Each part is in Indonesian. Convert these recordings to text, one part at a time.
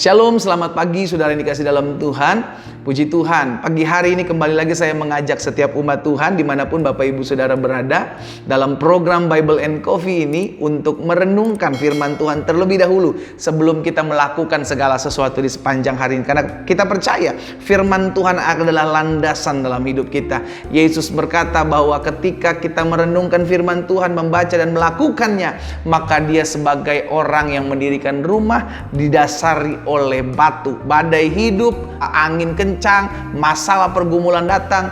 Shalom, selamat pagi saudara yang dikasih dalam Tuhan. Puji Tuhan, pagi hari ini kembali lagi saya mengajak setiap umat Tuhan dimanapun Bapak Ibu Saudara berada dalam program Bible and Coffee ini untuk merenungkan firman Tuhan terlebih dahulu sebelum kita melakukan segala sesuatu di sepanjang hari ini. Karena kita percaya firman Tuhan adalah landasan dalam hidup kita. Yesus berkata bahwa ketika kita merenungkan firman Tuhan, membaca dan melakukannya, maka dia sebagai orang yang mendirikan rumah didasari oleh batu. Badai hidup, angin kencang, masalah pergumulan datang,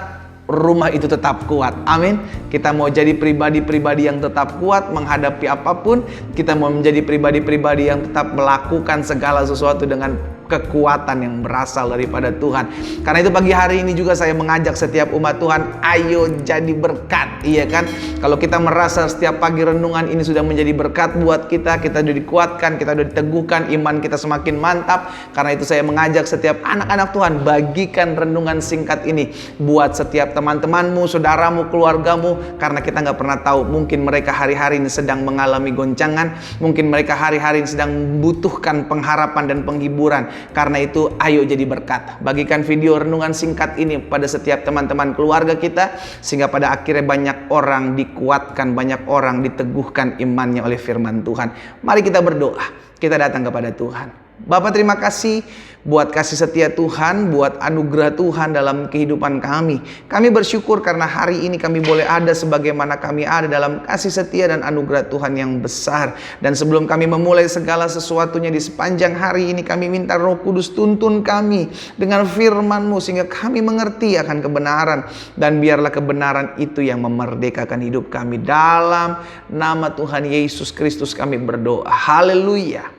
rumah itu tetap kuat. Amin. Kita mau jadi pribadi-pribadi yang tetap kuat menghadapi apapun. Kita mau menjadi pribadi-pribadi yang tetap melakukan segala sesuatu dengan kekuatan yang berasal daripada Tuhan. Karena itu pagi hari ini juga saya mengajak setiap umat Tuhan, ayo jadi berkat, iya kan? Kalau kita merasa setiap pagi renungan ini sudah menjadi berkat buat kita, kita sudah dikuatkan, kita sudah diteguhkan, iman kita semakin mantap. Karena itu saya mengajak setiap anak-anak Tuhan, bagikan renungan singkat ini buat setiap teman-temanmu, saudaramu, keluargamu. Karena kita nggak pernah tahu, mungkin mereka hari-hari ini sedang mengalami goncangan, mungkin mereka hari-hari ini sedang membutuhkan pengharapan dan penghiburan. Karena itu ayo jadi berkat. Bagikan video renungan singkat ini pada setiap teman-teman keluarga kita, sehingga pada akhirnya banyak orang dikuatkan, banyak orang diteguhkan imannya oleh firman Tuhan. Mari kita berdoa, kita datang kepada Tuhan. Bapa, terima kasih buat kasih setia Tuhan, buat anugerah Tuhan dalam kehidupan kami. Kami bersyukur karena hari ini kami boleh ada sebagaimana kami ada dalam kasih setia dan anugerah Tuhan yang besar. Dan sebelum kami memulai segala sesuatunya di sepanjang hari ini, kami minta Roh Kudus tuntun kami dengan firman-Mu sehingga kami mengerti akan kebenaran. Dan biarlah kebenaran itu yang memerdekakan hidup kami. Dalam nama Tuhan Yesus Kristus kami berdoa. Haleluya.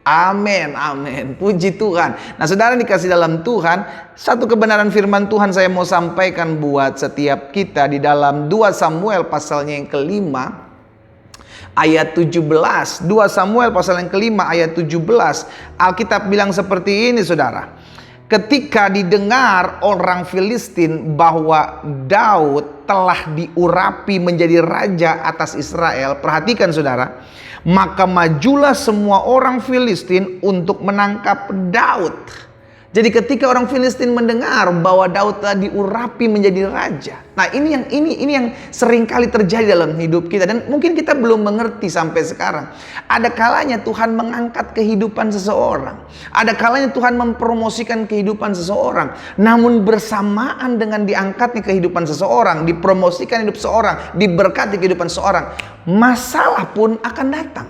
Amin, amin. Puji Tuhan. Nah, saudara dikasih dalam Tuhan, satu kebenaran firman Tuhan saya mau sampaikan buat setiap kita di dalam 2 Samuel pasalnya yang kelima, ayat 17. 2 Samuel pasal yang kelima, ayat 17. Alkitab bilang seperti ini, saudara. Ketika didengar orang Filistin bahwa Daud telah diurapi menjadi raja atas Israel, perhatikan saudara, maka majulah semua orang Filistin untuk menangkap Daud. Jadi ketika orang Filistin mendengar bahwa Daud telah diurapi menjadi raja. Nah, ini yang sering kali terjadi dalam hidup kita dan mungkin kita belum mengerti sampai sekarang. Ada kalanya Tuhan mengangkat kehidupan seseorang. Ada kalanya Tuhan mempromosikan kehidupan seseorang. Namun bersamaan dengan diangkatnya kehidupan seseorang, dipromosikan hidup seseorang, diberkati kehidupan seseorang, masalah pun akan datang.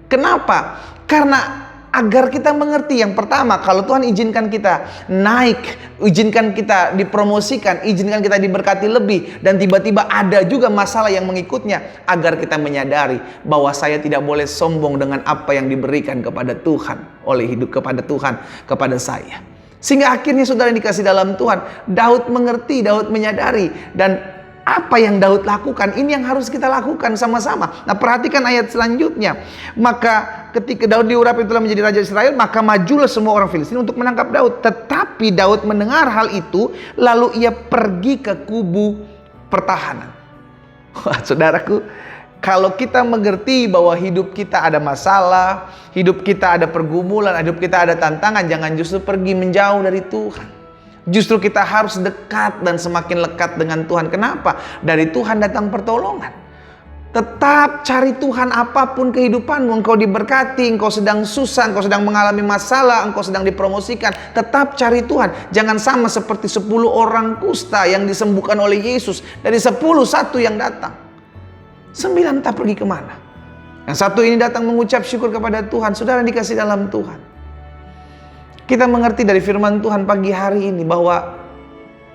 Kenapa? Karena agar kita mengerti, yang pertama, kalau Tuhan izinkan kita naik, izinkan kita dipromosikan, izinkan kita diberkati lebih, dan tiba-tiba ada juga masalah yang mengikutnya, agar kita menyadari bahwa saya tidak boleh sombong dengan apa yang diberikan kepada Tuhan, oleh hidup kepada Tuhan, kepada saya. Sehingga akhirnya saudara dikasih dalam Tuhan, Daud mengerti, Daud menyadari, dan apa yang Daud lakukan, ini yang harus kita lakukan sama-sama. Nah, perhatikan ayat selanjutnya. Maka ketika Daud diurapi telah menjadi raja Israel, maka majulah semua orang Filistin untuk menangkap Daud. Tetapi Daud mendengar hal itu, lalu ia pergi ke kubu pertahanan. Wah, saudaraku, kalau kita mengerti bahwa hidup kita ada masalah, hidup kita ada pergumulan, hidup kita ada tantangan, jangan justru pergi menjauh dari Tuhan. Justru kita harus dekat dan semakin lekat dengan Tuhan. Kenapa? Dari Tuhan datang pertolongan. Tetap cari Tuhan apapun kehidupanmu. Engkau diberkati, engkau sedang susah, engkau sedang mengalami masalah, engkau sedang dipromosikan. Tetap cari Tuhan. Jangan sama seperti 10 orang kusta yang disembuhkan oleh Yesus. Dari 10, 1 yang datang. 9 tak pergi kemana. Yang 1 ini datang mengucap syukur kepada Tuhan. Saudara dikasih dalam Tuhan. Kita mengerti dari firman Tuhan pagi hari ini bahwa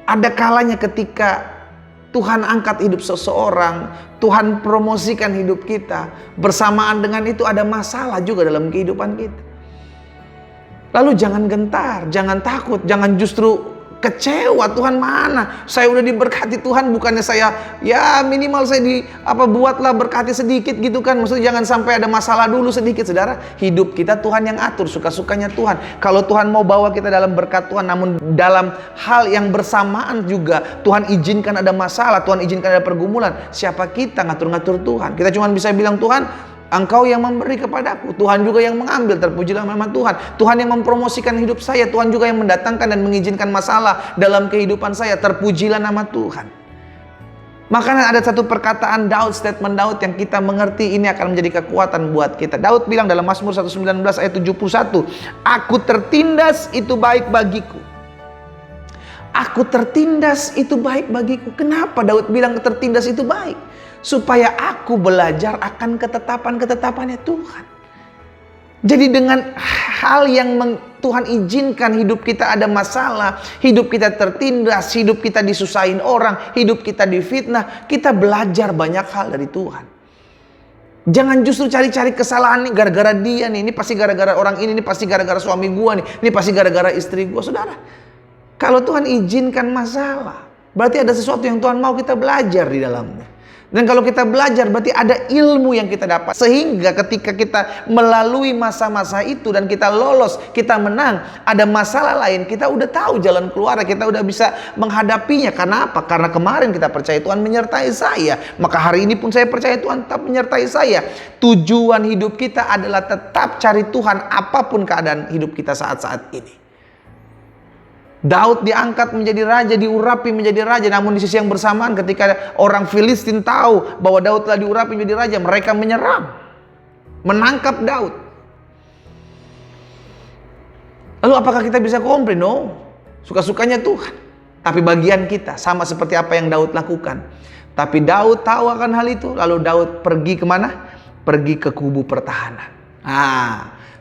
ada kalanya ketika Tuhan angkat hidup seseorang, Tuhan promosikan hidup kita. Bersamaan dengan itu ada masalah juga dalam kehidupan kita. Lalu jangan gentar, jangan takut, jangan justru kecewa. Tuhan mana? Saya udah diberkati Tuhan, bukannya saya ya minimal saya buatlah berkati sedikit gitu kan. Maksudnya jangan sampai ada masalah dulu sedikit. Saudara, hidup kita Tuhan yang atur, suka-sukanya Tuhan. Kalau Tuhan mau bawa kita dalam berkat Tuhan, namun dalam hal yang bersamaan juga Tuhan izinkan ada masalah, Tuhan izinkan ada pergumulan, siapa kita ngatur-ngatur Tuhan? Kita cuma bisa bilang, Tuhan Engkau yang memberi kepadaku, Tuhan juga yang mengambil, terpujilah nama Tuhan. Tuhan yang mempromosikan hidup saya, Tuhan juga yang mendatangkan dan mengizinkan masalah dalam kehidupan saya, terpujilah nama Tuhan. Makanya ada satu perkataan Daud, statement Daud yang kita mengerti ini akan menjadi kekuatan buat kita. Daud bilang dalam Mazmur 119 ayat 71, aku tertindas itu baik bagiku. Aku tertindas itu baik bagiku. Kenapa Daud bilang tertindas itu baik? Supaya aku belajar akan ketetapan-ketetapannya Tuhan. Jadi dengan hal yang Tuhan izinkan hidup kita ada masalah, hidup kita tertindas, hidup kita disusahin orang, hidup kita difitnah, kita belajar banyak hal dari Tuhan. Jangan justru cari-cari kesalahan nih gara-gara dia nih, ini pasti gara-gara orang ini pasti gara-gara suami gua nih, ini pasti gara-gara istri gua. Saudara, kalau Tuhan izinkan masalah, berarti ada sesuatu yang Tuhan mau kita belajar di dalamnya. Dan kalau kita belajar berarti ada ilmu yang kita dapat. Sehingga ketika kita melalui masa-masa itu dan kita lolos, kita menang, ada masalah lain, kita udah tahu jalan keluar, kita udah bisa menghadapinya. Karena apa? Karena kemarin kita percaya Tuhan menyertai saya, maka hari ini pun saya percaya Tuhan tetap menyertai saya. Tujuan hidup kita adalah tetap cari Tuhan apapun keadaan hidup kita saat-saat ini. Daud diangkat menjadi raja, diurapi menjadi raja. Namun di sisi yang bersamaan ketika orang Filistin tahu bahwa Daud telah diurapi menjadi raja, mereka menyerang, menangkap Daud. Lalu apakah kita bisa komplain? No, suka-sukanya Tuhan. Tapi bagian kita sama seperti apa yang Daud lakukan. Tapi Daud tahu akan hal itu. Lalu Daud pergi kemana? Pergi ke kubu pertahanan.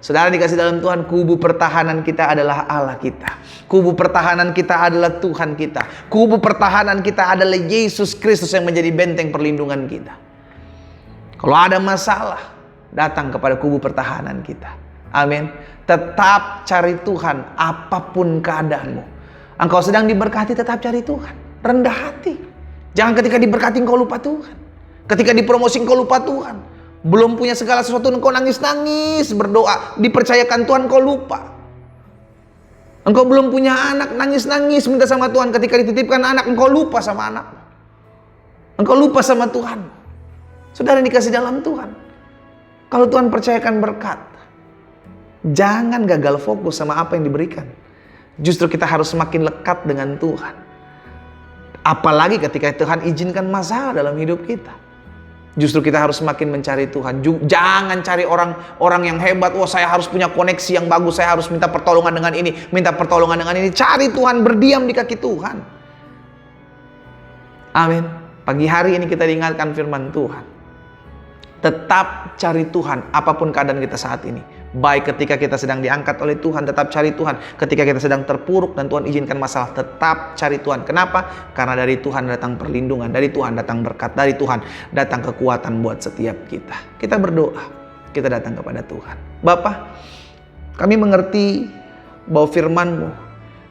Saudara dikasih dalam Tuhan, kubu pertahanan kita adalah Allah kita. Kubu pertahanan kita adalah Tuhan kita. Kubu pertahanan kita adalah Yesus Kristus yang menjadi benteng perlindungan kita. Kalau ada masalah, datang kepada kubu pertahanan kita. Amin. Tetap cari Tuhan apapun keadaanmu. Engkau sedang diberkati, tetap cari Tuhan. Rendah hati. Jangan ketika diberkati engkau lupa Tuhan. Ketika dipromosi engkau lupa Tuhan. Belum punya segala sesuatu engkau nangis-nangis berdoa, dipercayakan Tuhan kau lupa. Engkau belum punya anak, nangis-nangis minta sama Tuhan, ketika dititipkan anak engkau lupa sama anak. Engkau lupa sama Tuhan. Saudara dikasih dalam Tuhan. Kalau Tuhan percayakan berkat, jangan gagal fokus sama apa yang diberikan. Justru kita harus semakin lekat dengan Tuhan. Apalagi ketika Tuhan izinkan masalah dalam hidup kita. Justru kita harus semakin mencari Tuhan. Jangan cari orang yang hebat. Saya harus punya koneksi yang bagus. Saya harus minta pertolongan dengan ini. Minta pertolongan dengan ini. Cari Tuhan, berdiam di kaki Tuhan. Amin. Pagi hari ini kita diingatkan firman Tuhan. Tetap cari Tuhan apapun keadaan kita saat ini. Baik ketika kita sedang diangkat oleh Tuhan, tetap cari Tuhan. Ketika kita sedang terpuruk dan Tuhan izinkan masalah, tetap cari Tuhan. Kenapa? Karena dari Tuhan datang perlindungan, dari Tuhan datang berkat, dari Tuhan datang kekuatan buat setiap kita. Kita berdoa, kita datang kepada Tuhan. Bapa, kami mengerti bahwa firman-Mu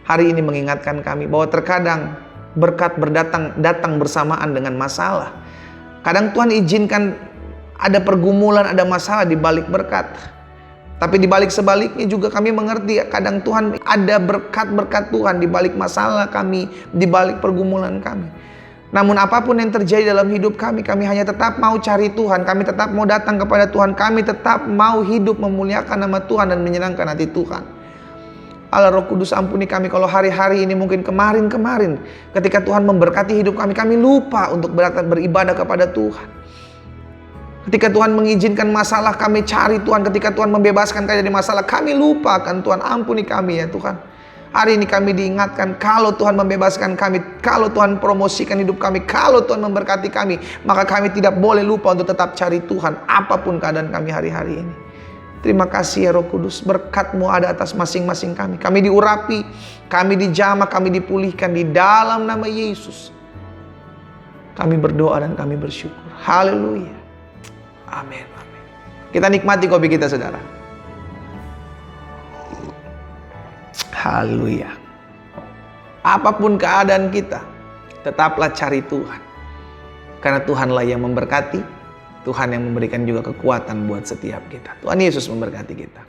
hari ini mengingatkan kami bahwa terkadang berkat datang bersamaan dengan masalah. Kadang Tuhan izinkan ada pergumulan, ada masalah di balik berkat. Tapi di balik sebaliknya juga kami mengerti kadang Tuhan ada berkat-berkat Tuhan di balik masalah kami, di balik pergumulan kami. Namun apapun yang terjadi dalam hidup kami hanya tetap mau cari Tuhan, kami tetap mau datang kepada Tuhan, kami tetap mau hidup memuliakan nama Tuhan dan menyenangkan hati Tuhan. Allah Roh Kudus, ampuni kami kalau hari-hari ini mungkin kemarin ketika Tuhan memberkati hidup kami lupa untuk beribadah kepada Tuhan. Ketika Tuhan mengizinkan masalah, kami cari Tuhan. Ketika Tuhan membebaskan kami dari masalah, kami lupakan Tuhan. Ampuni kami ya Tuhan. Hari ini kami diingatkan, kalau Tuhan membebaskan kami, kalau Tuhan promosikan hidup kami, kalau Tuhan memberkati kami, maka kami tidak boleh lupa untuk tetap cari Tuhan apapun keadaan kami hari-hari ini. Terima kasih ya Roh Kudus, berkat-Mu ada atas masing-masing kami. Kami diurapi, kami dijamah, kami dipulihkan di dalam nama Yesus. Kami berdoa dan kami bersyukur. Haleluya. Amin. Kita nikmati kopi kita, saudara. Haleluya. Apapun keadaan kita, tetaplah cari Tuhan. Karena Tuhanlah yang memberkati, Tuhan yang memberikan juga kekuatan buat setiap kita. Tuhan Yesus memberkati kita.